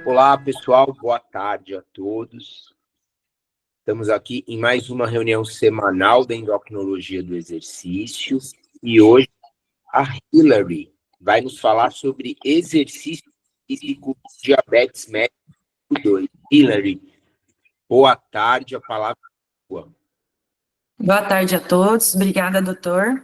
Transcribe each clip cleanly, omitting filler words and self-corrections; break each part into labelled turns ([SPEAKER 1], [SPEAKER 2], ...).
[SPEAKER 1] Olá, pessoal, boa tarde a todos. Estamos aqui em mais uma reunião semanal da endocrinologia do exercício e hoje a Hilary vai nos falar sobre exercício físico, diabetes mellitus 2. Hilary, boa tarde, a palavra é sua.
[SPEAKER 2] Boa tarde a todos, obrigada, doutor.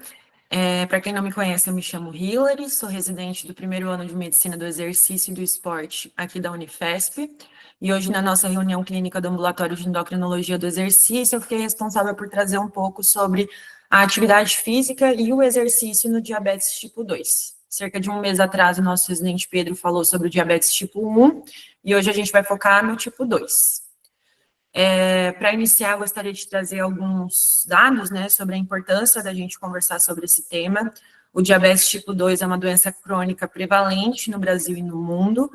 [SPEAKER 2] Para quem não me conhece, eu me chamo Hilary, sou residente do primeiro ano de Medicina do Exercício e do Esporte aqui da Unifesp, e hoje na nossa reunião clínica do Ambulatório de Endocrinologia do Exercício, eu fiquei responsável por trazer um pouco sobre a atividade física e o exercício no diabetes tipo 2. Cerca de um mês atrás, o nosso residente Pedro falou sobre o diabetes tipo 1, e hoje a gente vai focar no tipo 2. Para iniciar, eu gostaria de trazer alguns dados, né, sobre a importância da gente conversar sobre esse tema. O diabetes tipo 2 é uma doença crônica prevalente no Brasil e no mundo,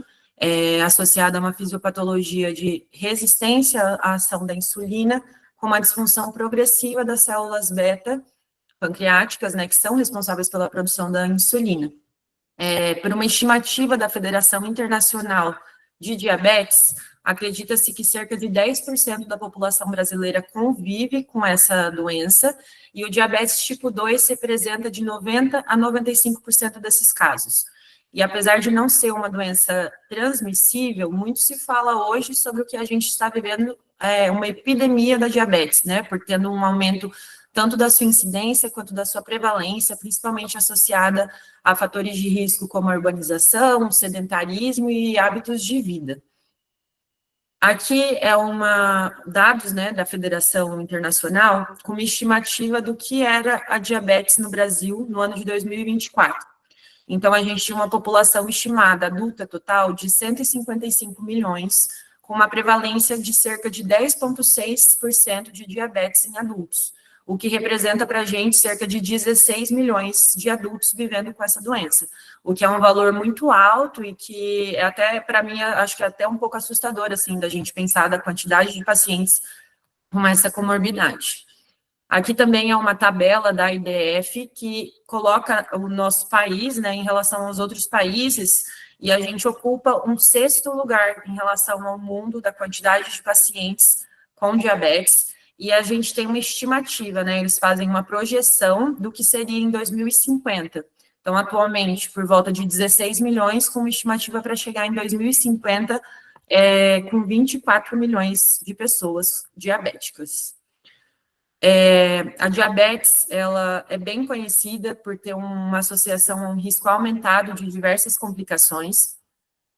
[SPEAKER 2] associada a uma fisiopatologia de resistência à ação da insulina, com uma disfunção progressiva das células beta pancreáticas, né, que são responsáveis pela produção da insulina. Por uma estimativa da Federação Internacional de Diabetes, acredita-se que cerca de 10% da população brasileira convive com essa doença, e o diabetes tipo 2 representa de 90% a 95% desses casos. E apesar de não ser uma doença transmissível, muito se fala hoje sobre o que a gente está vivendo, uma epidemia da diabetes, né, por tendo um aumento tanto da sua incidência quanto da sua prevalência, principalmente associada a fatores de risco como a urbanização, sedentarismo e hábitos de vida. Aqui é dados, né, da Federação Internacional com uma estimativa do que era a diabetes no Brasil no ano de 2024. Então, a gente tinha uma população estimada adulta total de 155 milhões, com uma prevalência de cerca de 10,6% de diabetes em adultos, o que representa para a gente cerca de 16 milhões de adultos vivendo com essa doença, o que é um valor muito alto e que até, para mim, acho que é até um pouco assustador, assim, da gente pensar da quantidade de pacientes com essa comorbidade. Aqui também é uma tabela da IDF que coloca o nosso país, né, em relação aos outros países, e a gente ocupa um 6º lugar em relação ao mundo da quantidade de pacientes com diabetes, e a gente tem uma estimativa, né, eles fazem uma projeção do que seria em 2050. Então, atualmente, por volta de 16 milhões, com uma estimativa para chegar em 2050, com 24 milhões de pessoas diabéticas. A diabetes, ela é bem conhecida por ter uma associação a um risco aumentado de diversas complicações.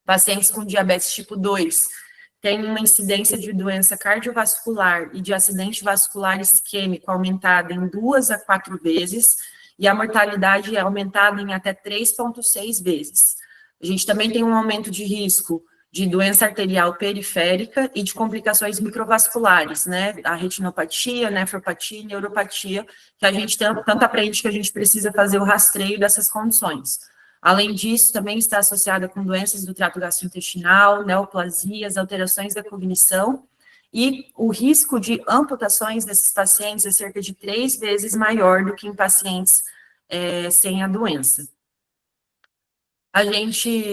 [SPEAKER 2] Pacientes com diabetes tipo 2 têm uma incidência de doença cardiovascular e de acidente vascular isquêmico aumentada em 2 a 4 vezes, e a mortalidade é aumentada em até 3,6 vezes. A gente também tem um aumento de risco de doença arterial periférica e de complicações microvasculares, né, a retinopatia, nefropatia e neuropatia, que a gente tanto aprende que a gente precisa fazer o rastreio dessas condições. Além disso, também está associada com doenças do trato gastrointestinal, neoplasias, alterações da cognição, e o risco de amputações desses pacientes é cerca de 3 vezes maior do que em pacientes sem a doença.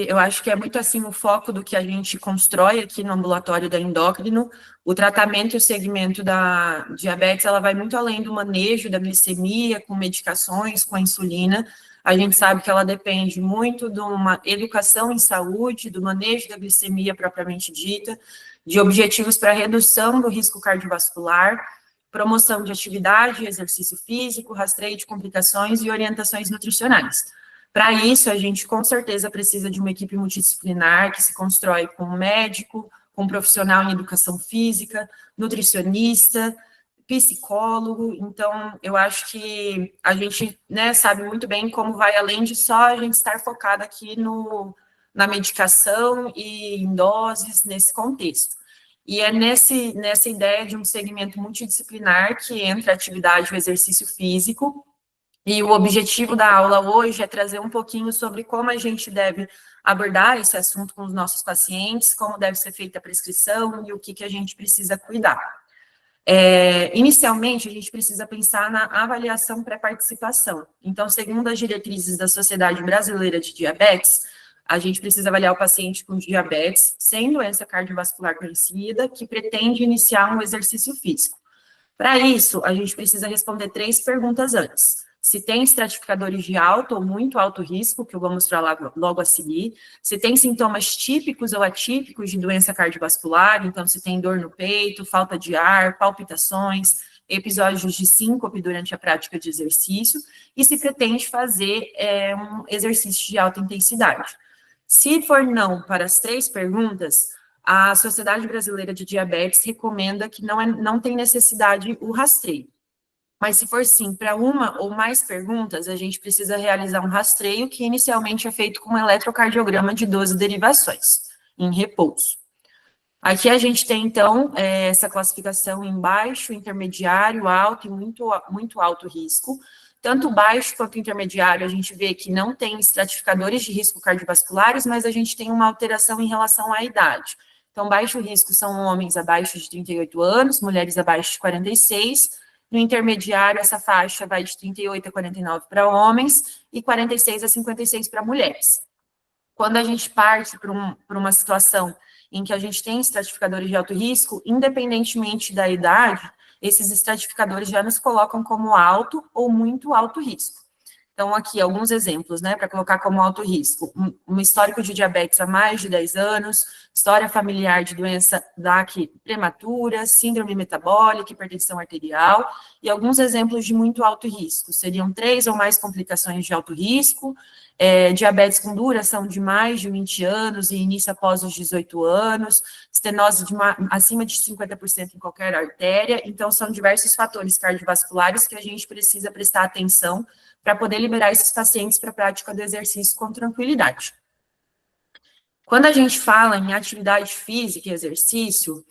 [SPEAKER 2] Eu acho que é muito assim o foco do que a gente constrói aqui no ambulatório da endócrino. O tratamento e o segmento da diabetes, ela vai muito além do manejo da glicemia, com medicações, com a insulina. A gente sabe que ela depende muito de uma educação em saúde, do manejo da glicemia propriamente dita, de objetivos para redução do risco cardiovascular, promoção de atividade, exercício físico, rastreio de complicações e orientações nutricionais. Para isso, a gente com certeza precisa de uma equipe multidisciplinar que se constrói com um médico, com um profissional em educação física, nutricionista, psicólogo. Então, eu acho que a gente, né, sabe muito bem como vai além de só a gente estar focado aqui na medicação e em doses nesse contexto. E é nessa ideia de um segmento multidisciplinar que entra a atividade e o exercício físico. E o objetivo da aula hoje é trazer um pouquinho sobre como a gente deve abordar esse assunto com os nossos pacientes, como deve ser feita a prescrição e o que a gente precisa cuidar. Inicialmente, a gente precisa pensar na avaliação pré-participação. Então, segundo as diretrizes da Sociedade Brasileira de Diabetes, A gente precisa avaliar o paciente com diabetes, sem doença cardiovascular conhecida, que pretende iniciar um exercício físico. Para isso, a gente precisa responder 3 perguntas antes. Se tem estratificadores de alto ou muito alto risco, que eu vou mostrar logo a seguir. Se tem sintomas típicos ou atípicos de doença cardiovascular, então se tem dor no peito, falta de ar, palpitações, episódios de síncope durante a prática de exercício, e se pretende fazer um exercício de alta intensidade. Se for não para as 3 perguntas, a Sociedade Brasileira de Diabetes recomenda que não tem necessidade o rastreio. Mas se for sim para uma ou mais perguntas, a gente precisa realizar um rastreio que inicialmente é feito com um eletrocardiograma de 12 derivações, em repouso. Aqui a gente tem, então, essa classificação em baixo, intermediário, alto e muito alto risco. Tanto baixo quanto intermediário, a gente vê que não tem estratificadores de risco cardiovasculares, mas a gente tem uma alteração em relação à idade. Então, baixo risco são homens abaixo de 38 anos, mulheres abaixo de 46. No intermediário, essa faixa vai de 38 a 49 para homens e 46 a 56 para mulheres. Quando a gente parte para uma situação em que a gente tem estratificadores de alto risco, independentemente da idade, esses estratificadores já nos colocam como alto ou muito alto risco. Então, aqui, alguns exemplos, né, para colocar como alto risco. Um histórico de diabetes há mais de 10 anos, história familiar de doença DAC prematura, síndrome metabólica, hipertensão arterial, e alguns exemplos de muito alto risco. Seriam 3 ou mais complicações de alto risco, diabetes com duração de mais de 20 anos e início após os 18 anos, estenose acima de 50% em qualquer artéria. Então, são diversos fatores cardiovasculares que a gente precisa prestar atenção para poder liberar esses pacientes para a prática do exercício com tranquilidade. Quando a gente fala em atividade física e exercício,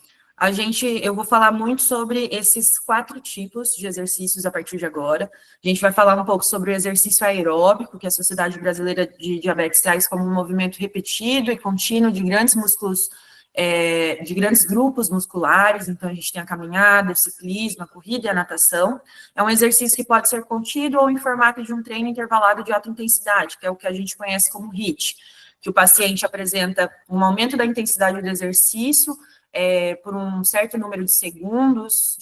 [SPEAKER 2] eu vou falar muito sobre esses 4 tipos de exercícios a partir de agora. A gente vai falar um pouco sobre o exercício aeróbico, que a Sociedade Brasileira de Diabetes traz como um movimento repetido e contínuo de grandes músculos, de grandes grupos musculares. Então, a gente tem a caminhada, o ciclismo, a corrida e a natação. É um exercício que pode ser contido ou em formato de um treino intervalado de alta intensidade, que é o que a gente conhece como HIIT, que o paciente apresenta um aumento da intensidade do exercício por um certo número de segundos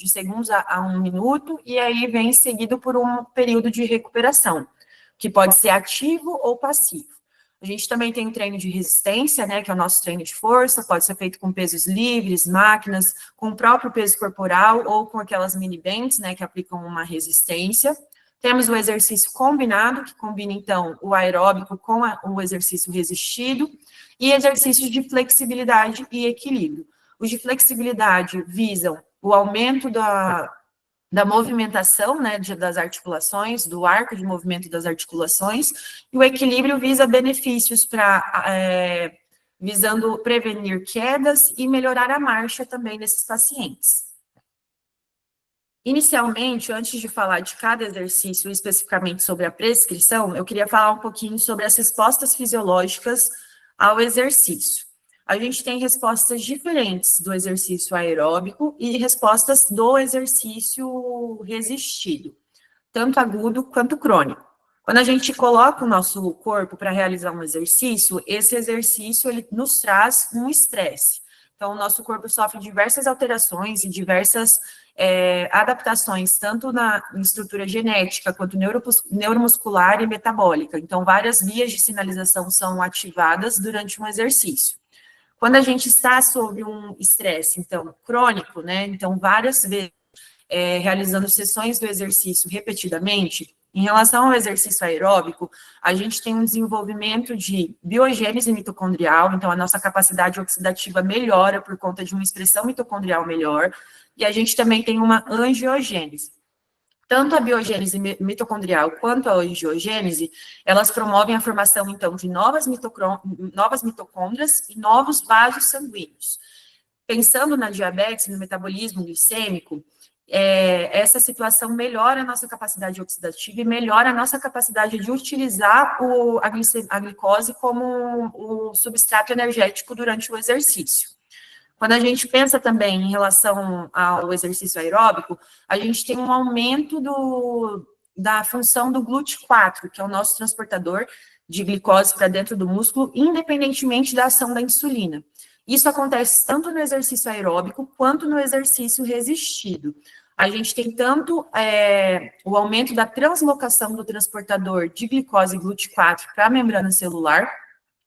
[SPEAKER 2] a 1 minuto, e aí vem seguido por um período de recuperação, que pode ser ativo ou passivo. A gente também tem o treino de resistência, né, que é o nosso treino de força, pode ser feito com pesos livres, máquinas, com o próprio peso corporal ou com aquelas mini bands, né, que aplicam uma resistência. Temos o exercício combinado, que combina, então, o aeróbico com o exercício resistido, e exercícios de flexibilidade e equilíbrio. Os de flexibilidade visam o aumento da movimentação, né, das articulações, do arco de movimento das articulações, e o equilíbrio visa benefícios visando prevenir quedas e melhorar a marcha também desses pacientes. Inicialmente, antes de falar de cada exercício, especificamente sobre a prescrição, eu queria falar um pouquinho sobre as respostas fisiológicas ao exercício. A gente tem respostas diferentes do exercício aeróbico e respostas do exercício resistido, tanto agudo quanto crônico. Quando a gente coloca o nosso corpo para realizar um exercício, esse exercício ele nos traz um estresse. Então, o nosso corpo sofre diversas alterações e diversas adaptações, tanto na estrutura genética, quanto neuromuscular e metabólica. Então, várias vias de sinalização são ativadas durante um exercício. Quando a gente está sob um estresse, então, crônico, né, então, várias vezes, realizando sessões do exercício repetidamente, em relação ao exercício aeróbico, a gente tem um desenvolvimento de biogênese mitocondrial, então a nossa capacidade oxidativa melhora por conta de uma expressão mitocondrial melhor, e a gente também tem uma angiogênese. Tanto a biogênese mitocondrial quanto a angiogênese, elas promovem a formação, então, de novas mitocôndrias e novos vasos sanguíneos. Pensando na diabetes, no metabolismo glicêmico, essa situação melhora a nossa capacidade oxidativa e melhora a nossa capacidade de utilizar a glicose como o substrato energético durante o exercício. Quando a gente pensa também em relação ao exercício aeróbico, a gente tem um aumento da função do GLUT4, que é o nosso transportador de glicose para dentro do músculo, independentemente da ação da insulina. Isso acontece tanto no exercício aeróbico quanto no exercício resistido. A gente tem tanto o aumento da translocação do transportador de glicose GLUT4 para a membrana celular,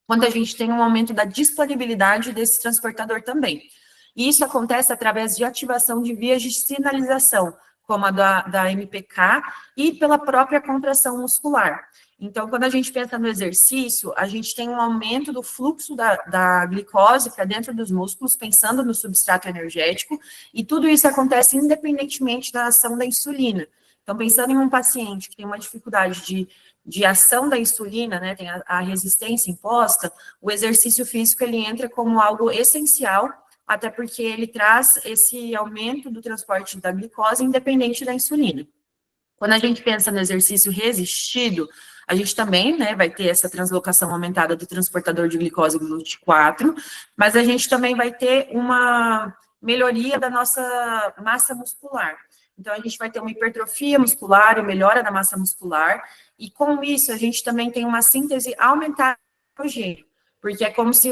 [SPEAKER 2] quanto a gente tem um aumento da disponibilidade desse transportador também. E isso acontece através de ativação de vias de sinalização, como a da MPK, e pela própria contração muscular. Então, quando a gente pensa no exercício, a gente tem um aumento do fluxo da glicose para dentro dos músculos, pensando no substrato energético, e tudo isso acontece independentemente da ação da insulina. Então, pensando em um paciente que tem uma dificuldade de ação da insulina, né, tem a resistência imposta, o exercício físico ele entra como algo essencial, até porque ele traz esse aumento do transporte da glicose independente da insulina. Quando a gente pensa no exercício resistido, a gente também, né, vai ter essa translocação aumentada do transportador de glicose GLUT4, mas a gente também vai ter uma melhoria da nossa massa muscular. Então, a gente vai ter uma hipertrofia muscular, uma melhora da massa muscular, e com isso, a gente também tem uma síntese aumentada do estrogênio, porque é como se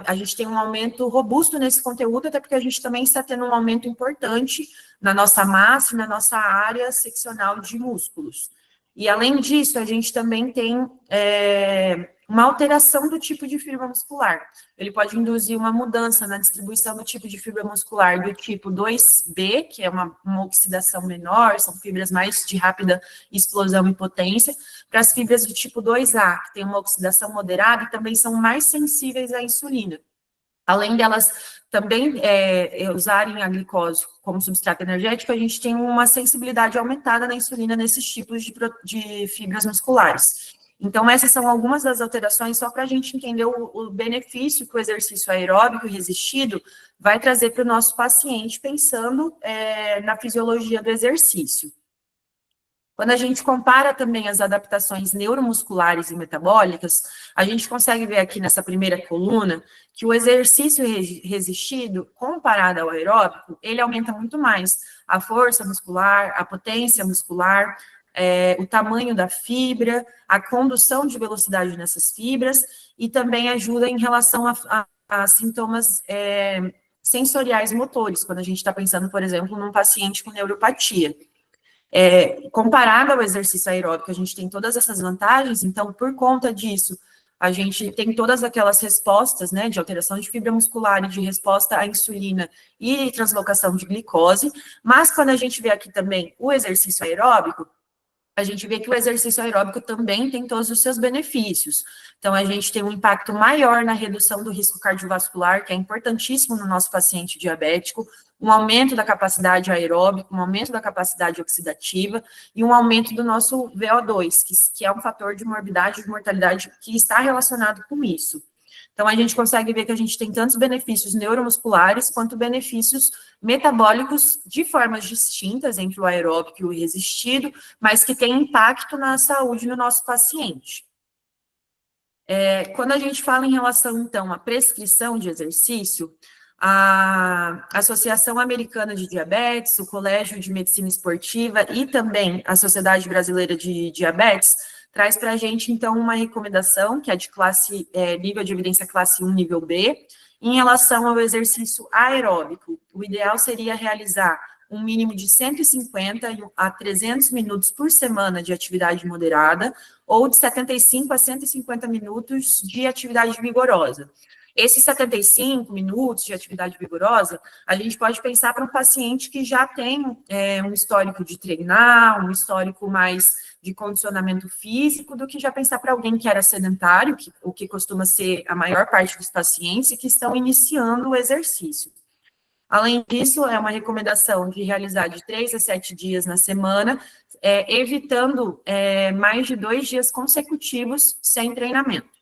[SPEAKER 2] a gente tem um aumento robusto nesse conteúdo, até porque a gente também está tendo um aumento importante na nossa massa e na nossa área seccional de músculos. E, além disso, a gente também tem uma alteração do tipo de fibra muscular. Ele pode induzir uma mudança na distribuição do tipo de fibra muscular do tipo 2B, que é uma oxidação menor, são fibras mais de rápida explosão e potência, para as fibras do tipo 2A, que tem uma oxidação moderada e também são mais sensíveis à insulina. Além delas também usarem a glicose como substrato energético, a gente tem uma sensibilidade aumentada na insulina nesses tipos de fibras musculares. Então, essas são algumas das alterações, só para a gente entender o benefício que o exercício aeróbico resistido vai trazer para o nosso paciente, pensando na fisiologia do exercício. Quando a gente compara também as adaptações neuromusculares e metabólicas, a gente consegue ver aqui nessa primeira coluna que o exercício resistido, comparado ao aeróbico, ele aumenta muito mais a força muscular, a potência muscular, o tamanho da fibra, a condução de velocidade nessas fibras, e também ajuda em relação a sintomas sensoriais motores, quando a gente está pensando, por exemplo, num paciente com neuropatia. Comparado ao exercício aeróbico, a gente tem todas essas vantagens, então, por conta disso, a gente tem todas aquelas respostas, né, de alteração de fibra muscular e de resposta à insulina e translocação de glicose, mas quando a gente vê aqui também o exercício aeróbico, a gente vê que o exercício aeróbico também tem todos os seus benefícios. Então, a gente tem um impacto maior na redução do risco cardiovascular, que é importantíssimo no nosso paciente diabético, um aumento da capacidade aeróbica, um aumento da capacidade oxidativa e um aumento do nosso VO2, que é um fator de morbidade e de mortalidade que está relacionado com isso. Então, a gente consegue ver que a gente tem tantos benefícios neuromusculares quanto benefícios metabólicos de formas distintas entre o aeróbico e o resistido, mas que tem impacto na saúde do nosso paciente. Quando a gente fala em relação, então, à prescrição de exercício, a Associação Americana de Diabetes, o Colégio de Medicina Esportiva e também a Sociedade Brasileira de Diabetes traz para a gente, então, uma recomendação, que é de nível de evidência classe 1, nível B, em relação ao exercício aeróbico. O ideal seria realizar um mínimo de 150 a 300 minutos por semana de atividade moderada, ou de 75 a 150 minutos de atividade vigorosa. Esses 75 minutos de atividade vigorosa, a gente pode pensar para um paciente que já tem um histórico de treinar, um histórico mais de condicionamento físico, do que já pensar para alguém que era sedentário, o que costuma ser a maior parte dos pacientes, e que estão iniciando o exercício. Além disso, é uma recomendação de realizar de 3 a 7 dias na semana, evitando mais de 2 dias consecutivos sem treinamento.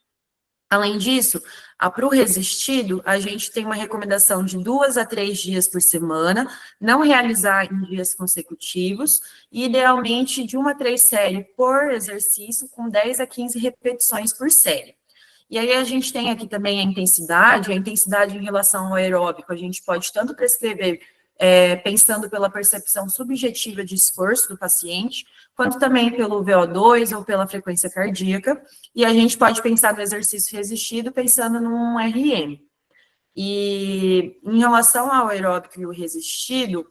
[SPEAKER 2] Além disso, para o resistido, a gente tem uma recomendação de 2 a 3 dias por semana, não realizar em dias consecutivos, e idealmente de 1 a 3 séries por exercício, com 10 a 15 repetições por série. E aí a gente tem aqui também a intensidade em relação ao aeróbico, a gente pode tanto prescrever pensando pela percepção subjetiva de esforço do paciente, quanto também pelo VO2 ou pela frequência cardíaca, e a gente pode pensar no exercício resistido pensando num RM. E em relação ao aeróbico e o resistido,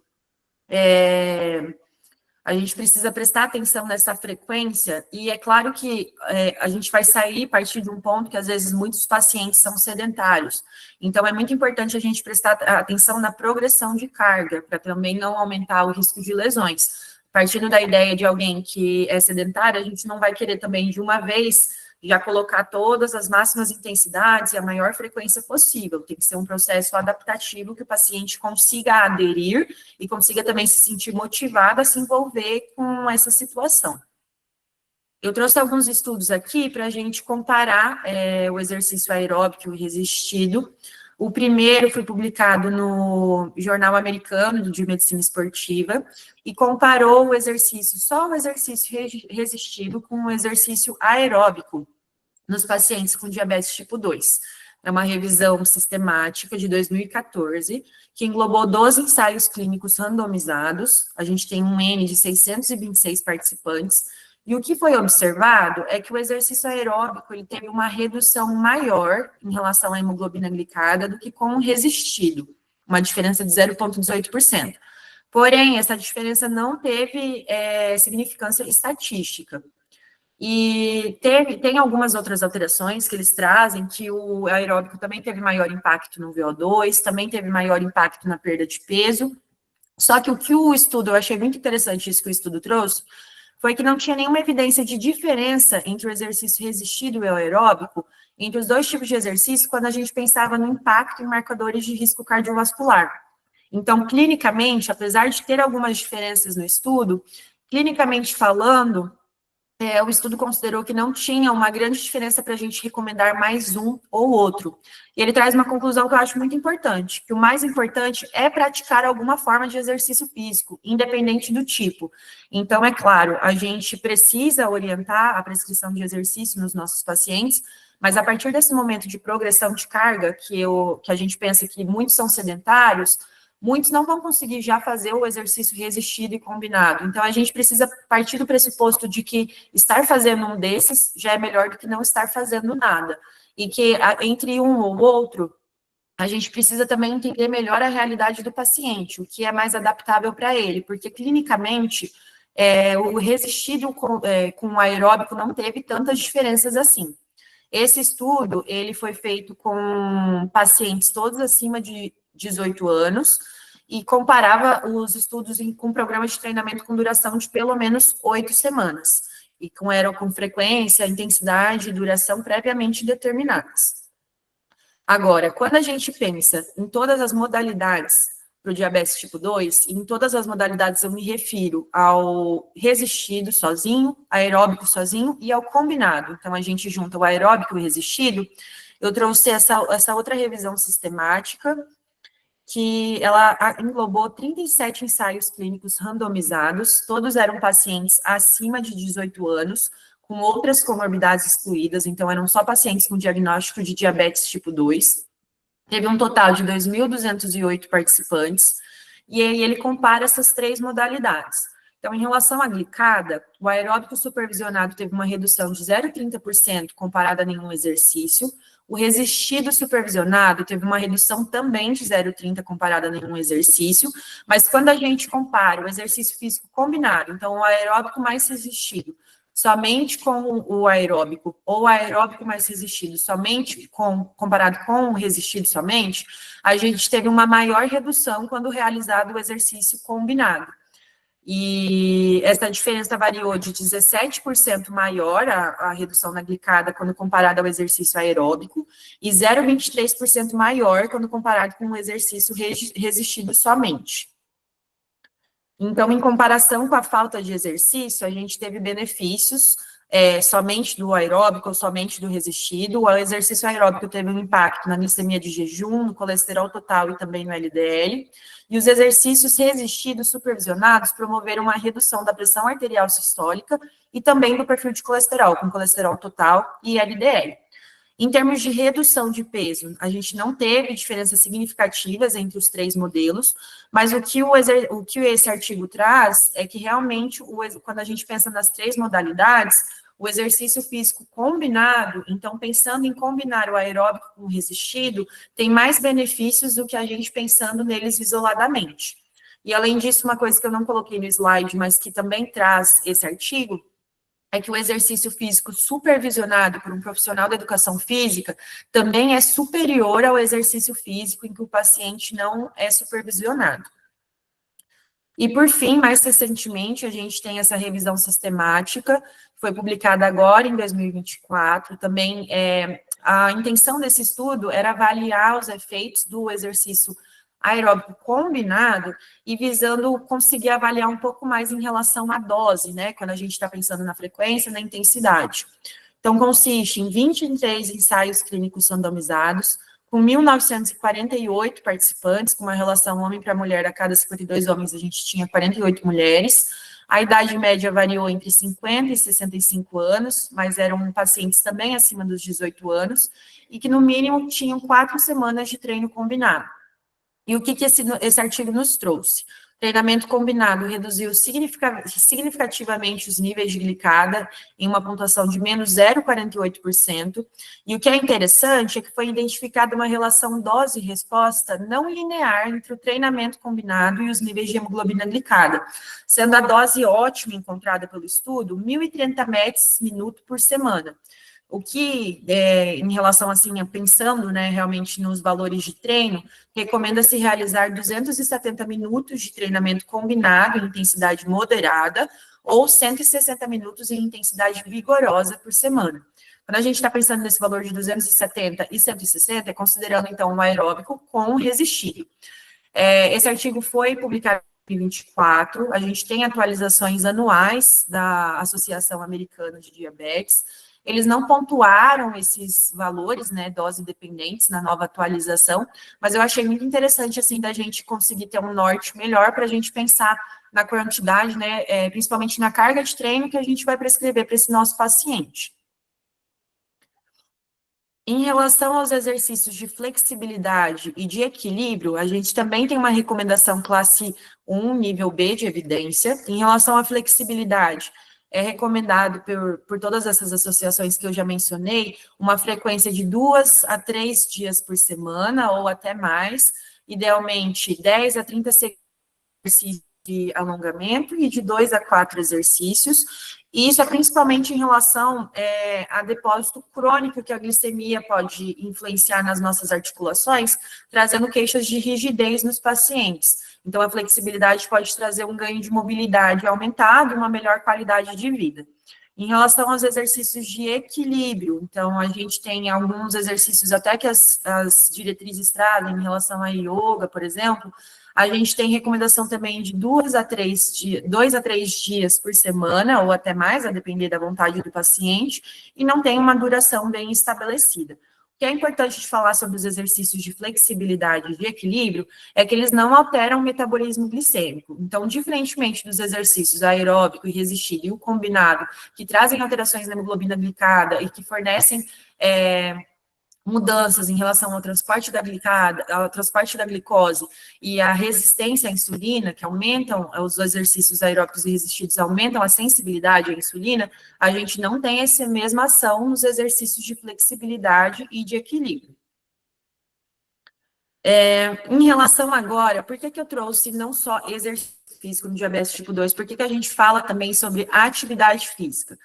[SPEAKER 2] a gente precisa prestar atenção nessa frequência, e é claro que a gente vai sair a partir de um ponto que, às vezes, muitos pacientes são sedentários. Então, é muito importante a gente prestar atenção na progressão de carga, para também não aumentar o risco de lesões. Partindo da ideia de alguém que é sedentário, a gente não vai querer também, de uma vez, já colocar todas as máximas intensidades e a maior frequência possível. Tem que ser um processo adaptativo que o paciente consiga aderir e consiga também se sentir motivado a se envolver com essa situação. Eu trouxe alguns estudos aqui para a gente comparar o exercício aeróbico e o resistido. O primeiro foi publicado no Jornal Americano de Medicina Esportiva e comparou o exercício, só o exercício resistido com o exercício aeróbico nos pacientes com diabetes tipo 2. É uma revisão sistemática de 2014, que englobou 12 ensaios clínicos randomizados. A gente tem um N de 626 participantes, e o que foi observado é que o exercício aeróbico ele teve uma redução maior em relação à hemoglobina glicada do que com o resistido, uma diferença de 0,18%. Porém, essa diferença não teve significância estatística. E tem algumas outras alterações que eles trazem, que o aeróbico também teve maior impacto no VO2, também teve maior impacto na perda de peso. Só que o que o estudo, eu achei muito interessante isso que o estudo trouxe, foi que não tinha nenhuma evidência de diferença entre o exercício resistido e o aeróbico, entre os dois tipos de exercício, quando a gente pensava no impacto em marcadores de risco cardiovascular. Então, clinicamente, apesar de ter algumas diferenças no estudo, clinicamente falando, o estudo considerou que não tinha uma grande diferença para a gente recomendar mais um ou outro. E ele traz uma conclusão que eu acho muito importante, que o mais importante é praticar alguma forma de exercício físico, independente do tipo. Então, é claro, a gente precisa orientar a prescrição de exercício nos nossos pacientes, mas a partir desse momento de progressão de carga, que a gente pensa que muitos são sedentários, muitos não vão conseguir já fazer o exercício resistido e combinado. Então, a gente precisa partir do pressuposto de que estar fazendo um desses já é melhor do que não estar fazendo nada. E que entre um ou outro, a gente precisa também entender melhor a realidade do paciente, o que é mais adaptável para ele, porque clinicamente, o resistido com o aeróbico não teve tantas diferenças assim. Esse estudo, ele foi feito com pacientes todos acima de 18 anos e comparava os estudos com programas de treinamento com duração de pelo menos 8 semanas, e eram com frequência, intensidade e duração previamente determinadas. Agora, quando a gente pensa em todas as modalidades para o diabetes tipo 2, em todas as modalidades eu me refiro ao resistido sozinho, aeróbico sozinho e ao combinado. Então, a gente junta o aeróbico e o resistido. Eu trouxe essa outra revisão sistemática, que ela englobou 37 ensaios clínicos randomizados, todos eram pacientes acima de 18 anos, com outras comorbidades excluídas, então eram só pacientes com diagnóstico de diabetes tipo 2. Teve um total de 2.208 participantes, e aí ele compara essas três modalidades. Então, em relação à glicada, o aeróbico supervisionado teve uma redução de 0,30% comparado a nenhum exercício. O resistido supervisionado teve uma redução também de 0,30% comparado a nenhum exercício, mas quando a gente compara o exercício físico combinado, então o aeróbico mais resistido, somente com o aeróbico, ou aeróbico mais resistido, somente comparado com o resistido somente, a gente teve uma maior redução quando realizado o exercício combinado. E essa diferença variou de 17% maior, a redução na glicada, quando comparada ao exercício aeróbico, e 0,23% maior quando comparado com o exercício resistido somente. Então, em comparação com a falta de exercício, a gente teve benefícios somente do aeróbico ou somente do resistido. O exercício aeróbico teve um impacto na glicemia de jejum, no colesterol total e também no LDL. E os exercícios resistidos supervisionados promoveram uma redução da pressão arterial sistólica e também do perfil de colesterol, com colesterol total e LDL. Em termos de redução de peso, a gente não teve diferenças significativas entre os 3 modelos, mas o que esse artigo traz é que realmente, quando a gente pensa nas 3 modalidades, o exercício físico combinado, então pensando em combinar o aeróbico com o resistido, tem mais benefícios do que a gente pensando neles isoladamente. E além disso, uma coisa que eu não coloquei no slide, mas que também traz esse artigo, é que o exercício físico supervisionado por um profissional da educação física também é superior ao exercício físico em que o paciente não é supervisionado. E, por fim, mais recentemente, a gente tem essa revisão sistemática, foi publicada agora em 2024, também a intenção desse estudo era avaliar os efeitos do exercício aeróbico combinado e visando conseguir avaliar um pouco mais em relação à dose, né, quando a gente está pensando na frequência, na intensidade. Então, consiste em 23 ensaios clínicos randomizados, com 1.948 participantes, com uma relação homem para mulher, a cada 52 homens a gente tinha 48 mulheres. A idade média variou entre 50 e 65 anos, mas eram pacientes também acima dos 18 anos, e que no mínimo tinham 4 semanas de treino combinado. E o que esse artigo nos trouxe? Treinamento combinado reduziu significativamente os níveis de glicada em uma pontuação de menos 0,48%, e o que é interessante é que foi identificada uma relação dose-resposta não linear entre o treinamento combinado e os níveis de hemoglobina glicada, sendo a dose ótima encontrada pelo estudo 1.030 mEq/minuto por semana. O que, em relação, assim, pensando, né, realmente nos valores de treino, recomenda-se realizar 270 minutos de treinamento combinado em intensidade moderada ou 160 minutos em intensidade vigorosa por semana. Quando a gente está pensando nesse valor de 270 e 160, é considerando, então, um aeróbico com resistido. Esse artigo foi publicado em 2024, a gente tem atualizações anuais da Associação Americana de Diabetes. Eles não pontuaram esses valores, né, dose dependentes na nova atualização, mas eu achei muito interessante, assim, da gente conseguir ter um norte melhor para a gente pensar na quantidade, né, principalmente na carga de treino que a gente vai prescrever para esse nosso paciente. Em relação aos exercícios de flexibilidade e de equilíbrio, a gente também tem uma recomendação classe 1, nível B de evidência. Em relação à flexibilidade, é recomendado por todas essas associações que eu já mencionei, uma frequência de 2 a 3 dias por semana, ou até mais, idealmente 10 a 30 exercícios de alongamento e de 2 a 4 exercícios. E isso é principalmente em relação a depósito crônico que a glicemia pode influenciar nas nossas articulações, trazendo queixas de rigidez nos pacientes. Então, a flexibilidade pode trazer um ganho de mobilidade aumentado e uma melhor qualidade de vida. Em relação aos exercícios de equilíbrio, então, a gente tem alguns exercícios até que as diretrizes trazem em relação a yoga, por exemplo. A gente tem recomendação também de 2 a 3 dias por semana, ou até mais, a depender da vontade do paciente, e não tem uma duração bem estabelecida. O que é importante de falar sobre os exercícios de flexibilidade e de equilíbrio é que eles não alteram o metabolismo glicêmico. Então, diferentemente dos exercícios aeróbico e resistido e o combinado, que trazem alterações na hemoglobina glicada e que fornecem mudanças em relação ao transporte da glicose e a resistência à insulina, que aumentam os exercícios aeróbicos e resistidos, aumentam a sensibilidade à insulina, a gente não tem essa mesma ação nos exercícios de flexibilidade e de equilíbrio. Em relação agora, por que eu trouxe não só exercício físico no diabetes tipo 2, por que a gente fala também sobre atividade física?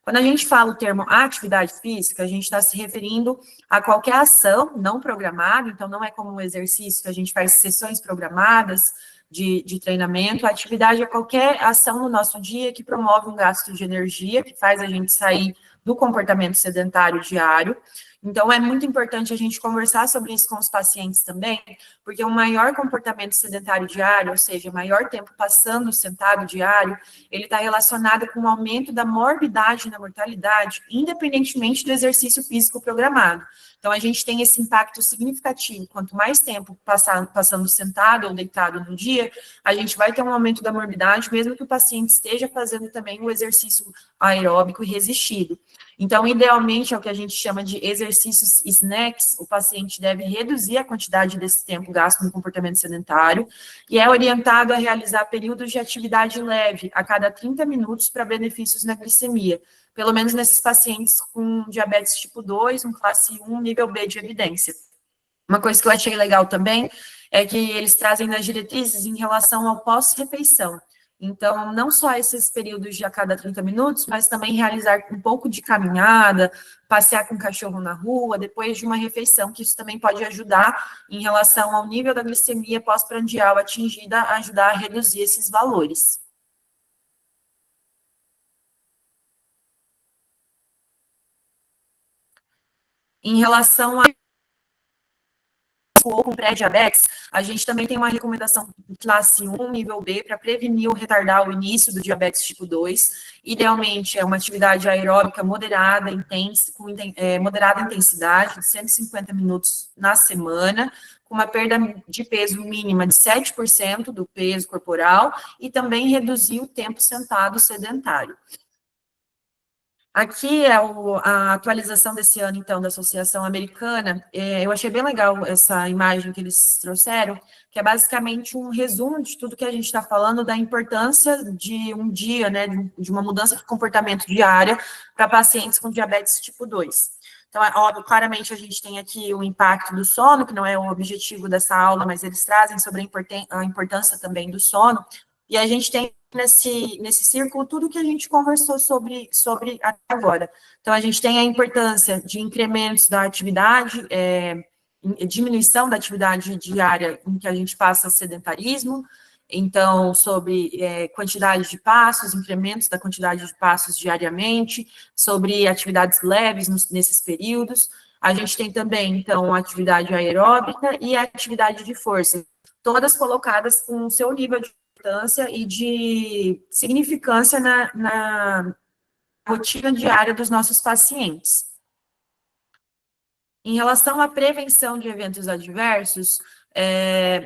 [SPEAKER 2] Quando a gente fala o termo atividade física, a gente está se referindo a qualquer ação não programada, então não é como um exercício que a gente faz sessões programadas de treinamento. A atividade é qualquer ação no nosso dia que promove um gasto de energia, que faz a gente sair do comportamento sedentário diário. Então, é muito importante a gente conversar sobre isso com os pacientes também, porque o maior comportamento sedentário diário, ou seja, maior tempo passando sentado diário, ele está relacionado com o aumento da morbidade e da mortalidade, independentemente do exercício físico programado. Então, a gente tem esse impacto significativo. Quanto mais tempo passando sentado ou deitado no dia, a gente vai ter um aumento da morbidade, mesmo que o paciente esteja fazendo também o exercício aeróbico e resistido. Então, idealmente, é o que a gente chama de exercícios snacks, o paciente deve reduzir a quantidade desse tempo gasto no comportamento sedentário e é orientado a realizar períodos de atividade leve a cada 30 minutos para benefícios na glicemia, pelo menos nesses pacientes com diabetes tipo 2, um classe 1, nível B de evidência. Uma coisa que eu achei legal também é que eles trazem nas diretrizes em relação ao pós-refeição. Então, não só esses períodos de a cada 30 minutos, mas também realizar um pouco de caminhada, passear com o cachorro na rua, depois de uma refeição, que isso também pode ajudar em relação ao nível da glicemia pós-prandial atingida, ajudar a reduzir esses valores. Em relação a ou com pré-diabetes, a gente também tem uma recomendação classe 1, nível B, para prevenir ou retardar o início do diabetes tipo 2. Idealmente, é uma atividade aeróbica moderada, intensa, com moderada intensidade, de 150 minutos na semana, com uma perda de peso mínima de 7% do peso corporal e também reduzir o tempo sentado sedentário. Aqui é a atualização desse ano, então, da Associação Americana. Eu achei bem legal essa imagem que eles trouxeram, que é basicamente um resumo de tudo que a gente está falando, da importância de um dia, né, de uma mudança de comportamento diária para pacientes com diabetes tipo 2. Então, é óbvio, claramente a gente tem aqui o impacto do sono, que não é o objetivo dessa aula, mas eles trazem sobre a importância também do sono, e a gente tem nesse círculo tudo que a gente conversou sobre até agora. Então, a gente tem a importância de incrementos da atividade, diminuição da atividade diária em que a gente passa sedentarismo, então, sobre quantidade de passos, incrementos da quantidade de passos diariamente, sobre atividades leves nesses períodos. A gente tem também, então, a atividade aeróbica e a atividade de força, todas colocadas com o seu nível de importância e de significância na rotina diária dos nossos pacientes. Em relação à prevenção de eventos adversos,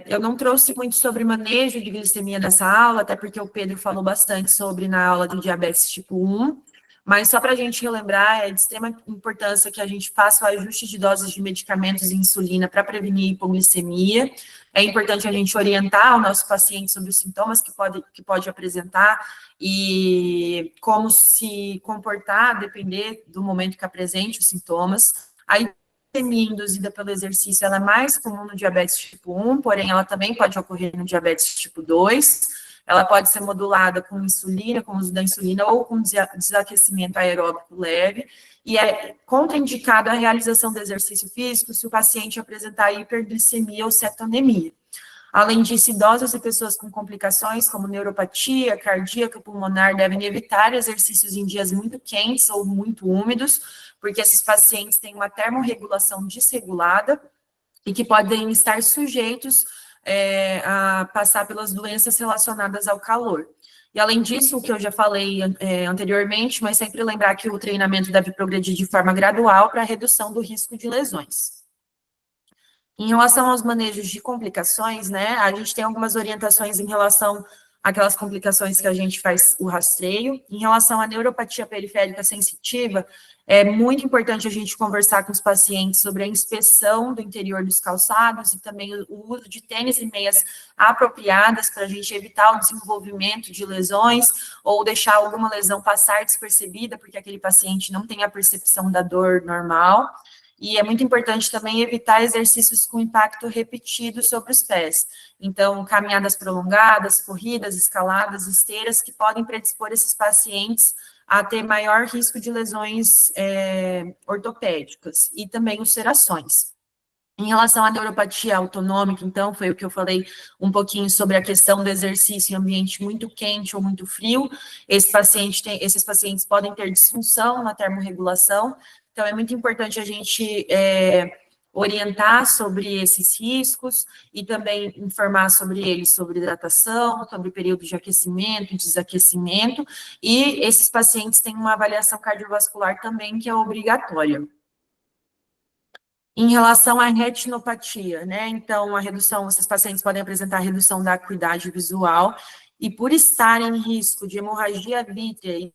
[SPEAKER 2] eu não trouxe muito sobre manejo de glicemia nessa aula, até porque o Pedro falou bastante sobre na aula de diabetes tipo 1, mas só para a gente relembrar, é de extrema importância que a gente faça o ajuste de doses de medicamentos e insulina para prevenir hipoglicemia. É importante a gente orientar o nosso paciente sobre os sintomas que pode apresentar e como se comportar, depender do momento que apresente os sintomas. A glicemia induzida pelo exercício, ela é mais comum no diabetes tipo 1, porém ela também pode ocorrer no diabetes tipo 2. Ela pode ser modulada com insulina, com o uso da insulina, ou com desaquecimento aeróbico leve, e é contraindicada a realização do exercício físico se o paciente apresentar hiperglicemia ou cetonemia. Além disso, idosos e pessoas com complicações como neuropatia, cardíaca, pulmonar, devem evitar exercícios em dias muito quentes ou muito úmidos, porque esses pacientes têm uma termorregulação desregulada e que podem estar sujeitos a passar pelas doenças relacionadas ao calor. E além disso, o que eu já falei anteriormente, mas sempre lembrar que o treinamento deve progredir de forma gradual para a redução do risco de lesões. Em relação aos manejos de complicações, né, a gente tem algumas orientações em relação àquelas complicações que a gente faz o rastreio. Em relação à neuropatia periférica sensitiva, é muito importante a gente conversar com os pacientes sobre a inspeção do interior dos calçados e também o uso de tênis e meias apropriadas para a gente evitar o desenvolvimento de lesões ou deixar alguma lesão passar despercebida, porque aquele paciente não tem a percepção da dor normal. E é muito importante também evitar exercícios com impacto repetido sobre os pés. Então, caminhadas prolongadas, corridas, escaladas, esteiras, que podem predispor esses pacientes a ter maior risco de lesões ortopédicas e também ulcerações. Em relação à neuropatia autonômica, então, foi o que eu falei um pouquinho sobre a questão do exercício em ambiente muito quente ou muito frio. Esses pacientes podem ter disfunção na termorregulação, então é muito importante a gente orientar sobre esses riscos e também informar sobre eles, sobre hidratação, sobre período de aquecimento e desaquecimento, e esses pacientes têm uma avaliação cardiovascular também que é obrigatória. Em relação à retinopatia, né? Então, esses pacientes podem apresentar redução da acuidade visual, e por estar em risco de hemorragia vítrea e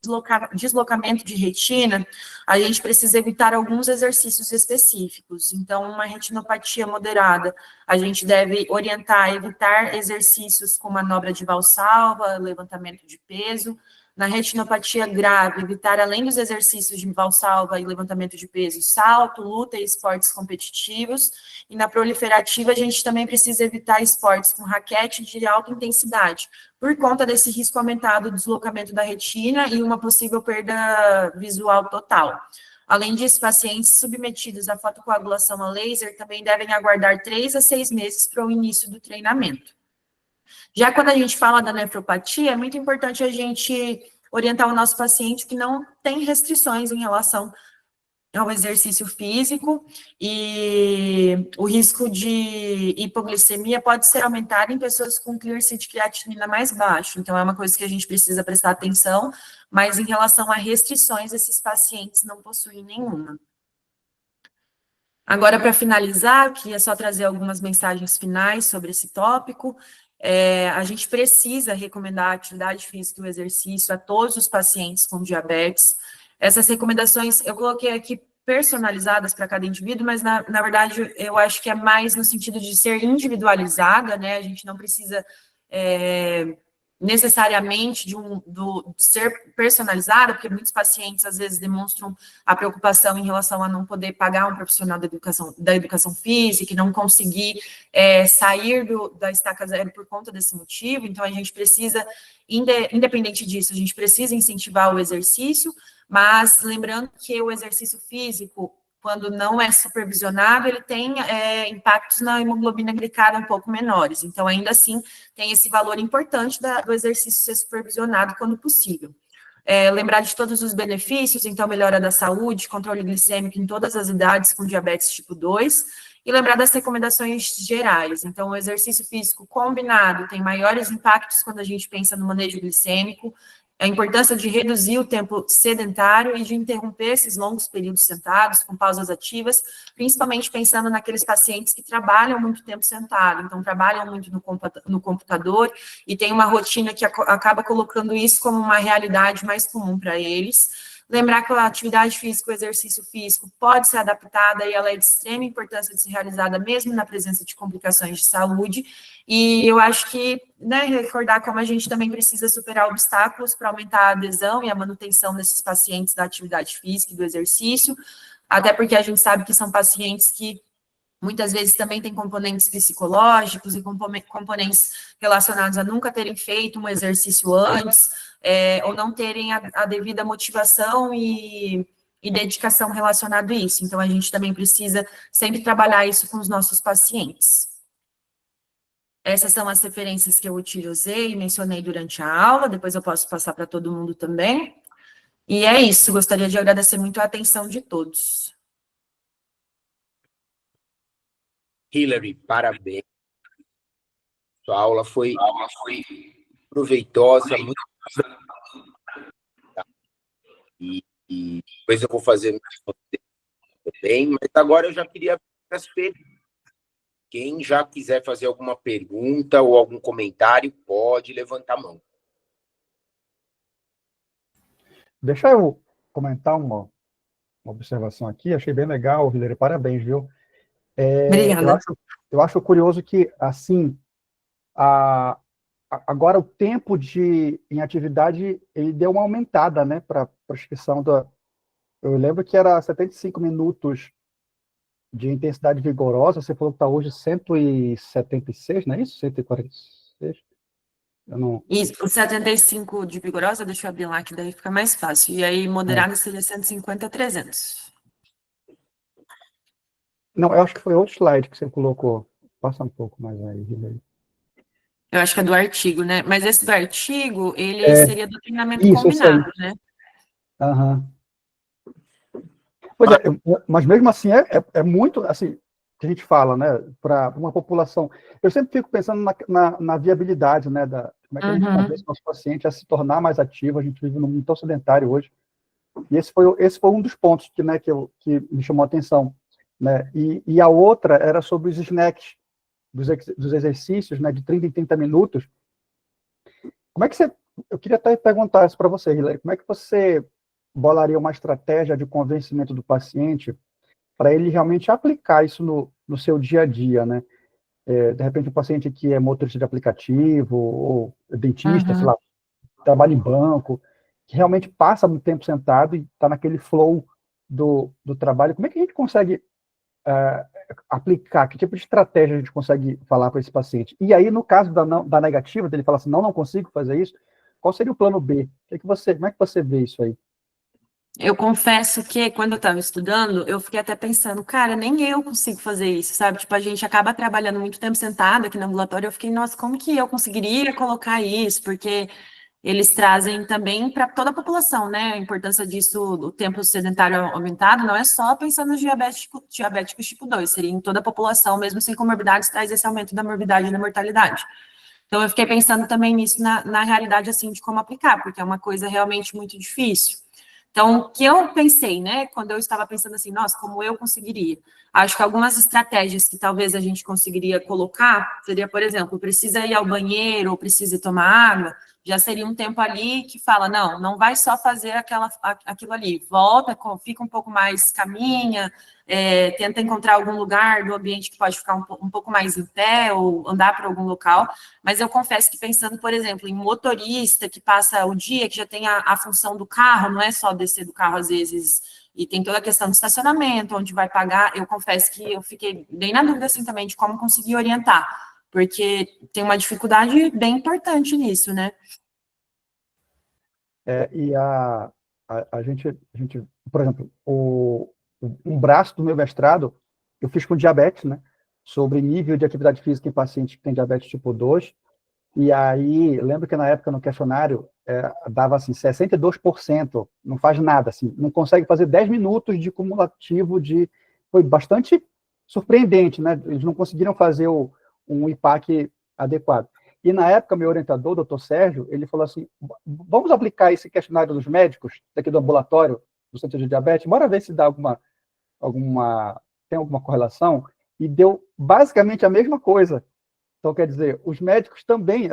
[SPEAKER 2] deslocamento de retina, a gente precisa evitar alguns exercícios específicos. Então, uma retinopatia moderada, a gente deve orientar a evitar exercícios com manobra de valsalva, levantamento de peso. Na retinopatia grave, evitar, além dos exercícios de valsalva e levantamento de peso, salto, luta e esportes competitivos. E na proliferativa, a gente também precisa evitar esportes com raquete de alta intensidade, por conta desse risco aumentado do deslocamento da retina e uma possível perda visual total. Além disso, pacientes submetidos à fotocoagulação a laser também devem aguardar 3 a 6 meses para o início do treinamento. Já quando a gente fala da nefropatia, é muito importante a gente orientar o nosso paciente que não tem restrições em relação ao exercício físico, e o risco de hipoglicemia pode ser aumentado em pessoas com clearance de creatinina mais baixo. Então, é uma coisa que a gente precisa prestar atenção, mas em relação a restrições, esses pacientes não possuem nenhuma. Agora, para finalizar, queria só trazer algumas mensagens finais sobre esse tópico. A gente precisa recomendar a atividade física e o exercício a todos os pacientes com diabetes. Essas recomendações eu coloquei aqui personalizadas para cada indivíduo, mas na verdade eu acho que é mais no sentido de ser individualizada, né? A gente não precisa necessariamente de ser personalizada, porque muitos pacientes às vezes demonstram a preocupação em relação a não poder pagar um profissional da educação física e não conseguir sair da estaca zero por conta desse motivo. Então, a gente precisa, independente disso, a gente precisa incentivar o exercício, mas lembrando que o exercício físico, quando não é supervisionado, ele tem impactos na hemoglobina glicada um pouco menores. Então, ainda assim, tem esse valor importante do exercício ser supervisionado quando possível. Lembrar de todos os benefícios, então, melhora da saúde, controle glicêmico em todas as idades com diabetes tipo 2, e lembrar das recomendações gerais. Então, o exercício físico combinado tem maiores impactos quando a gente pensa no manejo glicêmico, a importância de reduzir o tempo sedentário e de interromper esses longos períodos sentados, com pausas ativas, principalmente pensando naqueles pacientes que trabalham muito tempo sentado, então trabalham muito no computador e tem uma rotina que acaba colocando isso como uma realidade mais comum para eles. Lembrar que a atividade física, o exercício físico pode ser adaptada e ela é de extrema importância de ser realizada mesmo na presença de complicações de saúde. E eu acho que, recordar como a gente também precisa superar obstáculos para aumentar a adesão e a manutenção desses pacientes da atividade física e do exercício, até porque a gente sabe que são pacientes que muitas vezes também têm componentes psicológicos e componentes relacionados a nunca terem feito um exercício antes, ou não terem a devida motivação e dedicação relacionado a isso. Então, a gente também precisa sempre trabalhar isso com os nossos pacientes. Essas são as referências que eu utilizei e mencionei durante a aula, depois eu posso passar para todo mundo também. E é isso, gostaria de agradecer muito a atenção de todos.
[SPEAKER 1] Hilary, parabéns. Sua aula foi proveitosa, muito e depois eu vou fazer também, mas agora eu já queria as perguntas. Quem já quiser fazer alguma pergunta ou algum comentário, pode levantar a mão.
[SPEAKER 3] Deixa eu comentar uma observação aqui, achei bem legal, Hilary, parabéns, viu?
[SPEAKER 2] Obrigada.
[SPEAKER 3] Eu acho curioso que, assim, agora o tempo em atividade, ele deu uma aumentada, né, para a prescrição eu lembro que era 75 minutos de intensidade vigorosa, você falou que está hoje 176, não é isso? 146?
[SPEAKER 2] Isso, o 75 de vigorosa, deixa eu abrir lá, que daí fica mais fácil. E aí, moderada seria 150 a 300.
[SPEAKER 3] Não, eu acho que foi outro slide que você colocou. Passa um pouco mais aí, Hilary.
[SPEAKER 2] Eu acho que é do artigo, né? Mas esse do artigo, ele seria do treinamento combinado, né?
[SPEAKER 3] Aham. Pois mas mesmo assim é muito, assim, que a gente fala, né, para uma população. Eu sempre fico pensando na viabilidade, né, como é que a gente convence o nosso paciente a se tornar mais ativo. A gente vive num mundo tão sedentário hoje. E esse foi um dos pontos que me chamou a atenção. né? E a outra era sobre os snacks dos exercícios, né, de 30 em 30 minutos. Como é que você... Eu queria até perguntar isso para você, Hilary. Como é que você bolaria uma estratégia de convencimento do paciente para ele realmente aplicar isso no seu dia a dia, né? De repente, um paciente que é motorista de aplicativo, ou dentista, sei lá, trabalha em banco, que realmente passa muito tempo sentado e está naquele flow do trabalho. Como é que a gente consegue aplicar? Que tipo de estratégia a gente consegue falar para esse paciente? E aí, no caso da negativa, dele falar assim, não consigo fazer isso, qual seria o plano B? Como é que você vê isso aí?
[SPEAKER 2] Eu confesso que, quando eu estava estudando, eu fiquei até pensando, cara, nem eu consigo fazer isso, sabe? Tipo, a gente acaba trabalhando muito tempo sentado aqui no ambulatório, eu fiquei, nossa, como que eu conseguiria colocar isso? Porque eles trazem também para toda a população, né? A importância disso, o tempo sedentário aumentado, não é só pensando nos diabéticos tipo 2, seria em toda a população, mesmo sem comorbidades, traz esse aumento da morbidade e da mortalidade. Então, eu fiquei pensando também nisso na realidade, assim, de como aplicar, porque é uma coisa realmente muito difícil. Então, o que eu pensei, né, quando eu estava pensando assim, nossa, como eu conseguiria? Acho que algumas estratégias que talvez a gente conseguiria colocar seria, por exemplo, precisa ir ao banheiro ou precisa tomar água, já seria um tempo ali que fala, não vai só fazer aquilo ali, volta, fica um pouco mais, caminha, tenta encontrar algum lugar do ambiente que pode ficar um pouco mais em pé ou andar para algum local, mas eu confesso que pensando, por exemplo, em motorista que passa o dia, que já tem a função do carro, não é só descer do carro às vezes, e tem toda a questão do estacionamento, onde vai pagar, eu confesso que eu fiquei bem na dúvida, assim, também, de como conseguir orientar, porque tem uma dificuldade bem importante nisso, né?
[SPEAKER 3] E a gente, por exemplo, um braço do meu mestrado, eu fiz com diabetes, né? Sobre nível de atividade física em pacientes que têm diabetes tipo 2. E aí, lembro que na época no questionário dava assim, 62%, não faz nada, assim, não consegue fazer 10 minutos de cumulativo de... Foi bastante surpreendente, né? Eles não conseguiram fazer um IPAC adequado. E na época, meu orientador, o doutor Sérgio, ele falou assim, vamos aplicar esse questionário dos médicos, daqui do ambulatório, do centro de diabetes, bora ver se dá tem alguma correlação, e deu basicamente a mesma coisa. Então, quer dizer, os médicos também,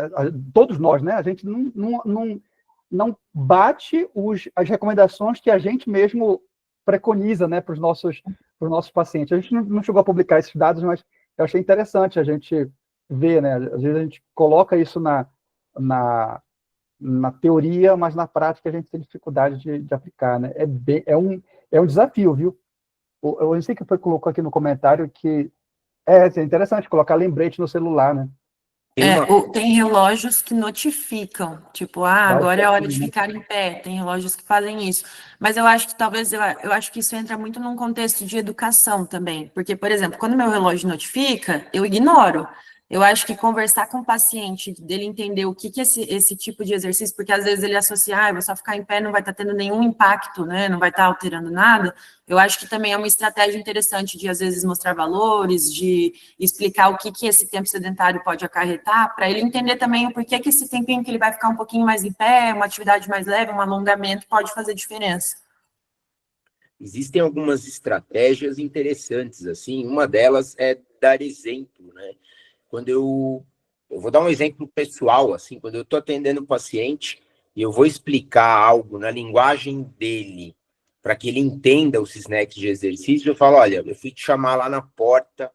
[SPEAKER 3] todos nós, né, a gente não bate as recomendações que a gente mesmo preconiza, né, para os nossos pacientes. A gente não chegou a publicar esses dados, mas eu achei interessante a gente ver, né, às vezes a gente coloca isso na teoria, mas na prática a gente tem dificuldade de aplicar, né? É um desafio, viu? Eu sei que foi colocou aqui no comentário que é interessante colocar lembrete no celular, né?
[SPEAKER 2] Tem relógios que notificam, tipo, agora é hora de ficar em pé, tem relógios que fazem isso. Mas eu acho que talvez, eu acho que isso entra muito num contexto de educação também, porque, por exemplo, quando meu relógio notifica, eu ignoro. Eu acho que conversar com o paciente, dele entender o que é esse tipo de exercício, porque às vezes ele associa, vou só ficar em pé, não vai estar tendo nenhum impacto, né, não vai estar alterando nada. Eu acho que também é uma estratégia interessante de, às vezes, mostrar valores, de explicar o que esse tempo sedentário pode acarretar, para ele entender também o porquê que esse tempinho que ele vai ficar um pouquinho mais em pé, uma atividade mais leve, um alongamento, pode fazer diferença.
[SPEAKER 1] Existem algumas estratégias interessantes, assim, uma delas é dar exemplo, né? Quando eu vou dar um exemplo pessoal, assim, quando eu estou atendendo o paciente e eu vou explicar algo na linguagem dele, para que ele entenda os snacks de exercício, eu falo, olha, eu fui te chamar lá na porta,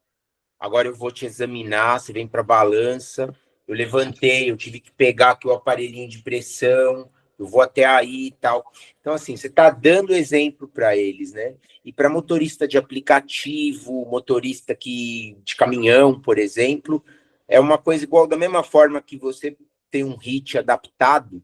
[SPEAKER 1] agora eu vou te examinar, você vem para a balança, eu levantei, eu tive que pegar aqui o aparelhinho de pressão, eu vou até aí e tal. Então, assim, você está dando exemplo para eles, né? E para motorista de aplicativo, motorista de caminhão, por exemplo, é uma coisa igual, da mesma forma que você tem um HIIT adaptado,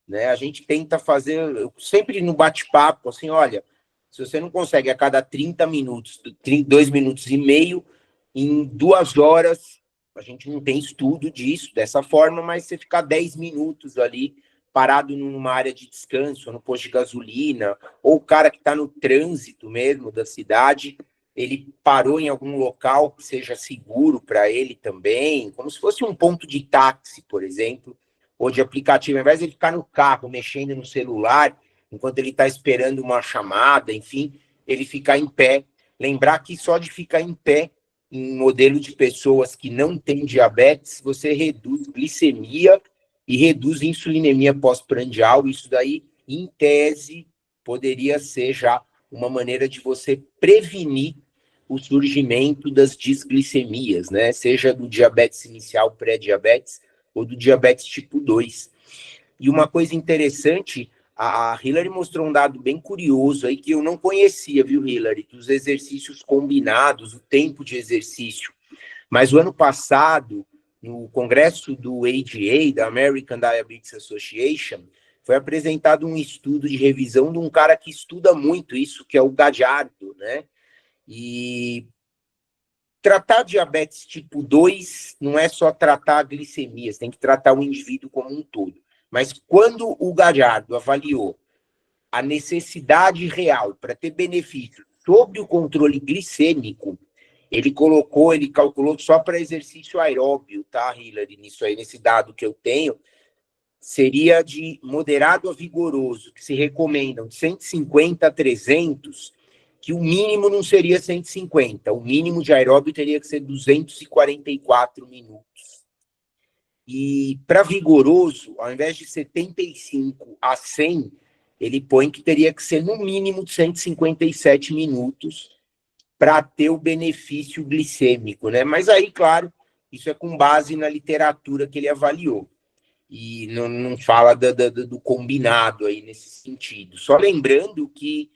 [SPEAKER 1] né? A gente tenta fazer, sempre no bate-papo, assim, olha, se você não consegue a cada 30 minutos, 2 minutos e meio, em 2 horas, a gente não tem estudo disso, dessa forma, mas você ficar 10 minutos ali, parado numa área de descanso, no posto de gasolina, ou o cara que está no trânsito mesmo da cidade, ele parou em algum local que seja seguro para ele também, como se fosse um ponto de táxi, por exemplo, ou de aplicativo, ao invés de ele ficar no carro, mexendo no celular, enquanto ele está esperando uma chamada, enfim, ele ficar em pé Lembrar que só de ficar em pé, em modelo de pessoas que não têm diabetes, você reduz glicemia e reduz insulinemia pós-prandial. Isso daí, em tese, poderia ser já uma maneira de você prevenir o surgimento das disglicemias, né? Seja do diabetes inicial, pré-diabetes, ou do diabetes tipo 2. E uma coisa interessante, a Hillary mostrou um dado bem curioso aí que eu não conhecia, viu, Hillary? Dos exercícios combinados, o tempo de exercício. Mas o ano passado, no congresso do ADA, da American Diabetes Association, foi apresentado um estudo de revisão de um cara que estuda muito isso, que é o Gadiardo, né? E tratar diabetes tipo 2 não é só tratar a glicemia, você tem que tratar o indivíduo como um todo. Mas quando o Gallardo avaliou a necessidade real para ter benefício sobre o controle glicêmico, ele calculou só para exercício aeróbio, tá, Hillary? Nisso aí, nesse dado que eu tenho, seria de moderado a vigoroso, que se recomendam de 150 a 300, que o mínimo não seria 150, o mínimo de aeróbio teria que ser 244 minutos. E para vigoroso, ao invés de 75 a 100, ele põe que teria que ser no mínimo de 157 minutos para ter o benefício glicêmico, né? Mas aí, claro, isso é com base na literatura que ele avaliou. E não fala do combinado aí nesse sentido. Só lembrando que,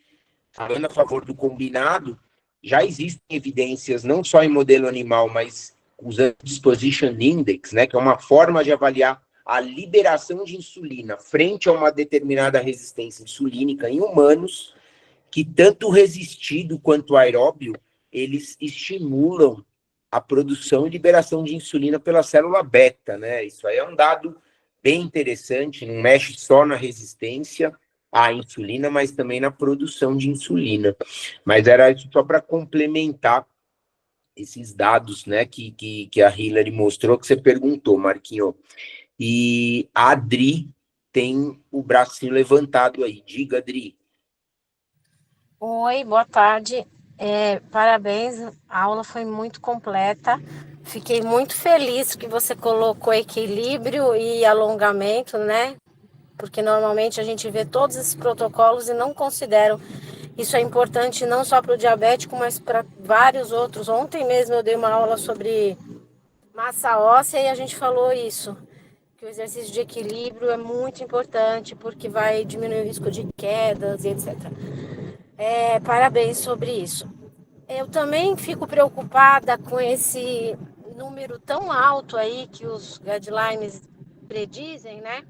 [SPEAKER 1] falando a favor do combinado, já existem evidências, não só em modelo animal, mas usando Disposition Index, né, que é uma forma de avaliar a liberação de insulina frente a uma determinada resistência insulínica em humanos, que tanto o resistido quanto o aeróbio, eles estimulam a produção e liberação de insulina pela célula beta, né? Isso aí é um dado bem interessante, não mexe só na resistência à insulina, mas também na produção de insulina. Mas era isso só para complementar esses dados, né, que a Hillary mostrou, que você perguntou, Marquinho. E a Adri tem o bracinho levantado aí. Diga, Adri.
[SPEAKER 4] Oi, boa tarde. Parabéns, a aula foi muito completa. Fiquei muito feliz que você colocou equilíbrio e alongamento, né? Porque normalmente a gente vê todos esses protocolos e não consideram. Isso é importante não só para o diabético, mas para vários outros. Ontem mesmo eu dei uma aula sobre massa óssea e a gente falou isso, que o exercício de equilíbrio é muito importante porque vai diminuir o risco de quedas e etc. Parabéns sobre isso. Eu também fico preocupada com esse número tão alto aí que os guidelines predizem, né?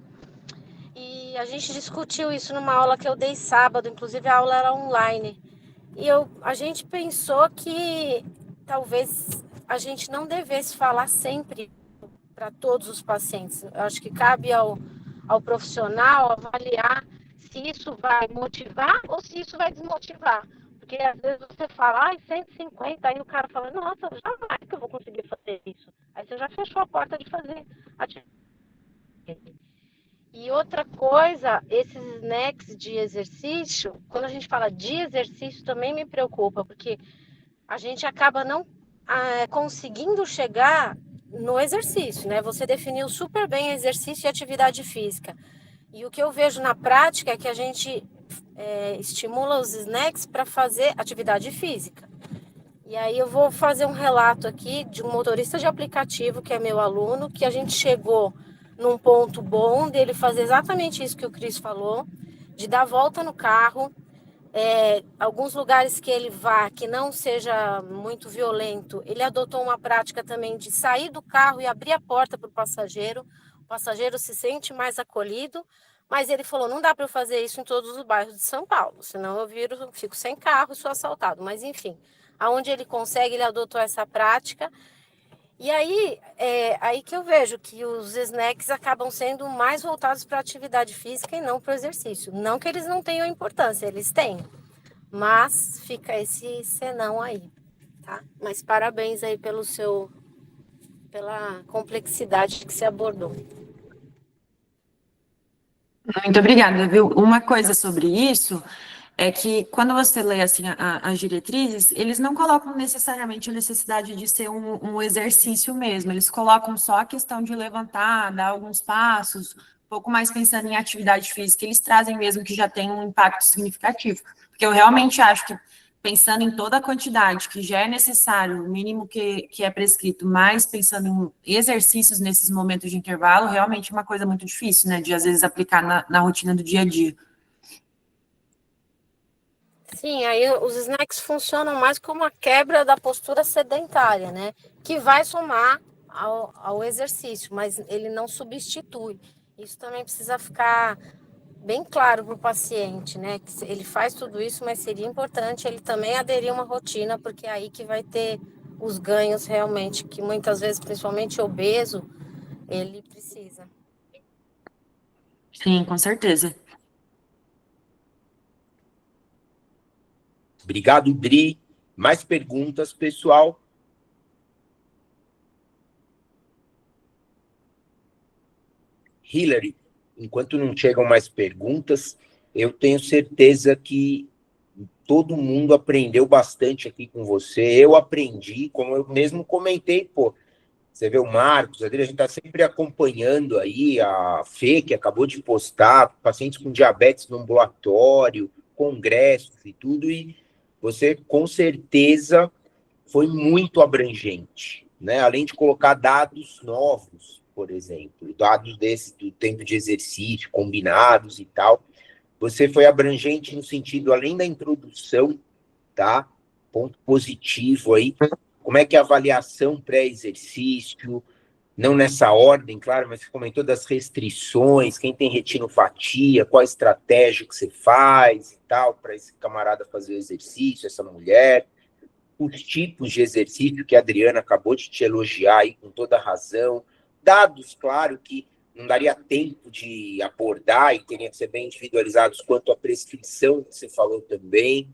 [SPEAKER 4] E a gente discutiu isso numa aula que eu dei sábado, inclusive a aula era online. E a gente pensou que talvez a gente não devesse falar sempre para todos os pacientes. Eu acho que cabe ao profissional avaliar se isso vai motivar ou se isso vai desmotivar. Porque às vezes você fala, 150, aí o cara fala, nossa, jamais que eu vou conseguir fazer isso. Aí você já fechou a porta de fazer atividade. E outra coisa, esses snacks de exercício, quando a gente fala de exercício, também me preocupa, porque a gente acaba não conseguindo chegar no exercício, né? Você definiu super bem exercício e atividade física. E o que eu vejo na prática é que a gente estimula os snacks para fazer atividade física. E aí eu vou fazer um relato aqui de um motorista de aplicativo, que é meu aluno, que a gente chegou num ponto bom dele fazer exatamente isso que o Cris falou, de dar volta no carro, alguns lugares que ele vá, que não seja muito violento, ele adotou uma prática também de sair do carro e abrir a porta para o passageiro se sente mais acolhido, mas ele falou, não dá para eu fazer isso em todos os bairros de São Paulo, senão eu fico sem carro e sou assaltado, mas enfim, aonde ele consegue, ele adotou essa prática. E aí, aí que eu vejo que os snacks acabam sendo mais voltados para a atividade física e não para o exercício. Não que eles não tenham importância, eles têm. Mas fica esse senão aí, tá? Mas parabéns aí pela complexidade que você abordou.
[SPEAKER 2] Muito obrigada, viu? Uma coisa sobre isso, é que quando você lê assim, as diretrizes, eles não colocam necessariamente a necessidade de ser um exercício mesmo, eles colocam só a questão de levantar, dar alguns passos, um pouco mais pensando em atividade física, eles trazem mesmo que já tem um impacto significativo, porque eu realmente acho que, pensando em toda a quantidade que já é necessário, o mínimo que é prescrito, mas pensando em exercícios nesses momentos de intervalo, realmente é uma coisa muito difícil, né, de às vezes aplicar na rotina do dia a dia.
[SPEAKER 4] Sim, aí os snacks funcionam mais como a quebra da postura sedentária, né? Que vai somar ao exercício, mas ele não substitui. Isso também precisa ficar bem claro para o paciente, né? Que ele faz tudo isso, mas seria importante ele também aderir a uma rotina, porque é aí que vai ter os ganhos realmente, que muitas vezes, principalmente obeso, ele precisa.
[SPEAKER 2] Sim, com certeza.
[SPEAKER 1] Obrigado, Dri. Mais perguntas, pessoal? Hillary, enquanto não chegam mais perguntas, eu tenho certeza que todo mundo aprendeu bastante aqui com você. Eu aprendi, como eu mesmo comentei, pô. Você vê o Marcos, a gente está sempre acompanhando aí a Fê, que acabou de postar, pacientes com diabetes no ambulatório, congressos e tudo, e você com certeza foi muito abrangente, né? Além de colocar dados novos, por exemplo, dados desse do tempo de exercício, combinados e tal, você foi abrangente no sentido, além da introdução, tá? Ponto positivo aí. Como é que é a avaliação pré-exercício? Não nessa ordem, claro, mas você comentou das restrições, quem tem retinopatia, qual a estratégia que você faz e tal, para esse camarada fazer o exercício, essa mulher. Os tipos de exercício que a Adriana acabou de te elogiar aí com toda razão. Dados, claro, que não daria tempo de abordar e teriam que ser bem individualizados quanto à prescrição que você falou também.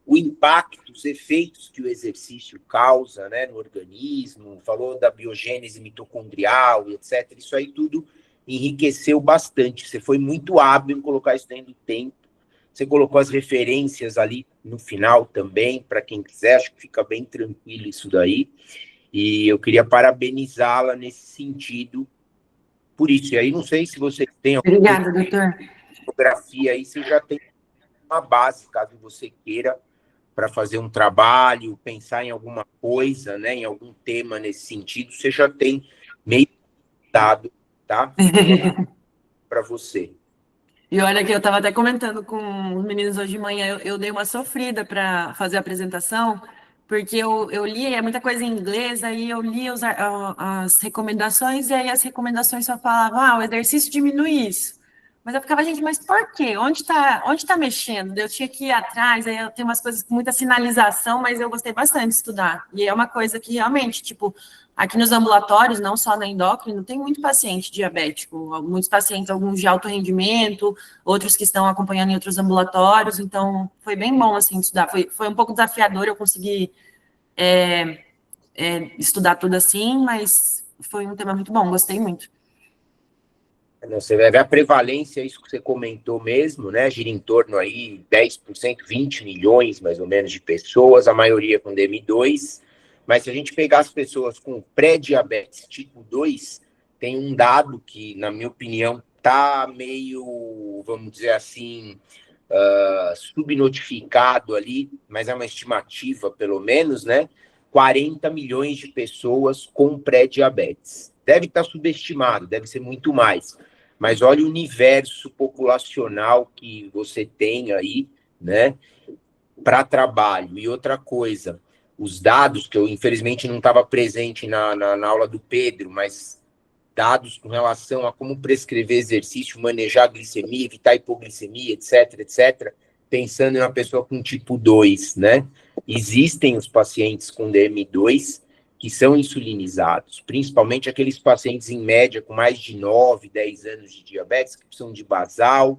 [SPEAKER 1] O impacto, os efeitos que o exercício causa, né, no organismo, falou da biogênese mitocondrial, etc. Isso aí tudo enriqueceu bastante. Você foi muito hábil em colocar isso dentro do tempo. Você colocou as referências ali no final também, para quem quiser, acho que fica bem tranquilo isso daí. E eu queria parabenizá-la nesse sentido, por isso. E aí, não sei se você tem alguma
[SPEAKER 2] Obrigada, doutor.
[SPEAKER 1] fotografia aí, você já tem uma base, caso você queira, para fazer um trabalho, pensar em alguma coisa, né, em algum tema nesse sentido, você já tem meio dado, tá? Para você.
[SPEAKER 2] E olha que eu estava até comentando com os meninos hoje de manhã, eu dei uma sofrida para fazer a apresentação, porque eu li, é muita coisa em inglês, aí eu li as recomendações, e aí as recomendações só falavam, o exercício diminui isso. Mas eu ficava, gente, mas por quê? Onde tá mexendo? Eu tinha que ir atrás, aí tem umas coisas com muita sinalização, mas eu gostei bastante de estudar. E é uma coisa que realmente, tipo, aqui nos ambulatórios, não só na endócrino, tem muito paciente diabético, muitos pacientes, alguns de alto rendimento, outros que estão acompanhando em outros ambulatórios, então foi bem bom, assim, estudar. Foi um pouco desafiador eu conseguir estudar tudo assim, mas foi um tema muito bom, gostei muito.
[SPEAKER 1] Você vai ver a prevalência, isso que você comentou mesmo, né? Gira em torno aí 10%, 20 milhões mais ou menos de pessoas, a maioria com DM2. Mas se a gente pegar as pessoas com pré-diabetes tipo 2, tem um dado que, na minha opinião, tá meio, vamos dizer assim, subnotificado ali, mas é uma estimativa, pelo menos, né? 40 milhões de pessoas com pré-diabetes. Deve estar subestimado, deve ser muito mais. Mas olha o universo populacional que você tem aí, né, para trabalho. E outra coisa, os dados, que eu infelizmente não estava presente na aula do Pedro, mas dados com relação a como prescrever exercício, manejar a glicemia, evitar hipoglicemia, etc, etc, pensando em uma pessoa com tipo 2, né? Existem os pacientes com DM2 que são insulinizados, principalmente aqueles pacientes em média com mais de 9, 10 anos de diabetes, que precisam de basal,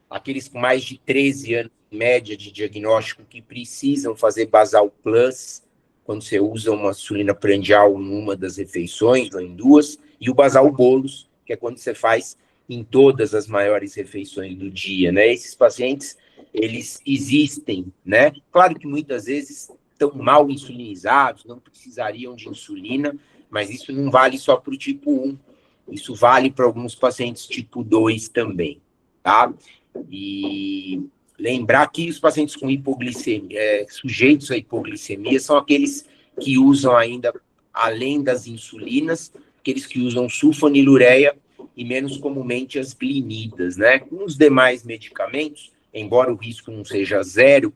[SPEAKER 1] aqueles com mais de 13 anos em média de diagnóstico que precisam fazer basal plus, quando você usa uma insulina prandial numa das refeições ou em duas, e o basal bolus, que é quando você faz em todas as maiores refeições do dia, né? Esses pacientes eles existem, né? Claro que muitas vezes estão mal insulinizados, não precisariam de insulina, mas isso não vale só para o tipo 1, isso vale para alguns pacientes tipo 2 também, tá? E lembrar que os pacientes com hipoglicemia, sujeitos à hipoglicemia, são aqueles que usam ainda, além das insulinas, aqueles que usam sulfonilureia e menos comumente as glinidas, né? Com os demais medicamentos, embora o risco não seja zero,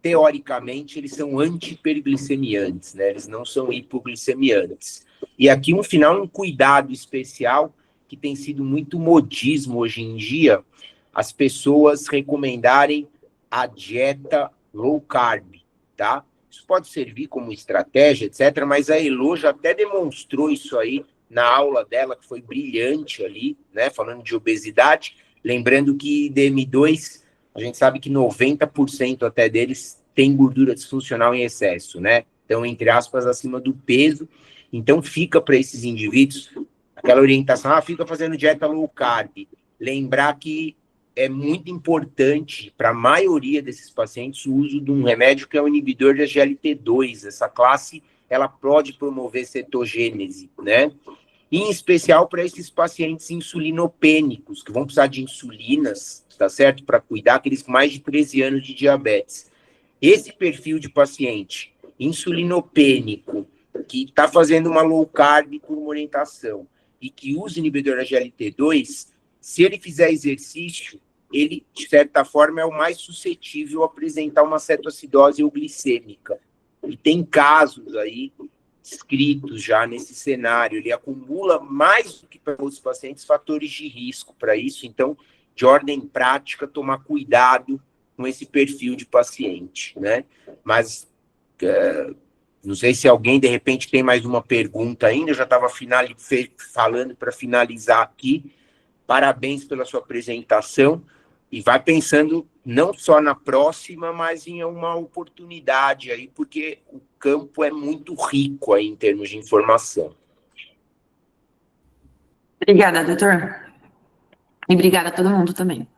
[SPEAKER 1] teoricamente eles são antihiperglicemiantes, né? Eles não são hipoglicemiantes. E aqui um cuidado especial que tem sido muito modismo hoje em dia, as pessoas recomendarem a dieta low carb, tá? Isso pode servir como estratégia, etc., mas a Elo já até demonstrou isso aí na aula dela, que foi brilhante ali, né, falando de obesidade, lembrando que DM2, a gente sabe que 90% até deles tem gordura disfuncional em excesso, né? Então, entre aspas, acima do peso. Então, fica para esses indivíduos aquela orientação, fica fazendo dieta low carb. Lembrar que é muito importante para a maioria desses pacientes o uso de um remédio que é o inibidor de SGLT2. Essa classe, ela pode promover cetogênese, né? E, em especial para esses pacientes insulinopênicos, que vão precisar de insulinas, tá certo? Para cuidar, aqueles com mais de 13 anos de diabetes. Esse perfil de paciente insulinopênico, que está fazendo uma low carb por uma orientação e que usa inibidor da GLT2, se ele fizer exercício, ele, de certa forma, é o mais suscetível a apresentar uma cetoacidose euglicêmica. E tem casos aí descritos já nesse cenário. Ele acumula mais do que para outros pacientes fatores de risco para isso. Então, de ordem prática, tomar cuidado com esse perfil de paciente, né? Mas não sei se alguém, de repente, tem mais uma pergunta ainda. Eu já estava falando para finalizar aqui. Parabéns pela sua apresentação. E vai pensando não só na próxima, mas em uma oportunidade aí, porque o campo é muito rico aí em termos de informação.
[SPEAKER 2] Obrigada, doutor. E obrigada a todo mundo também.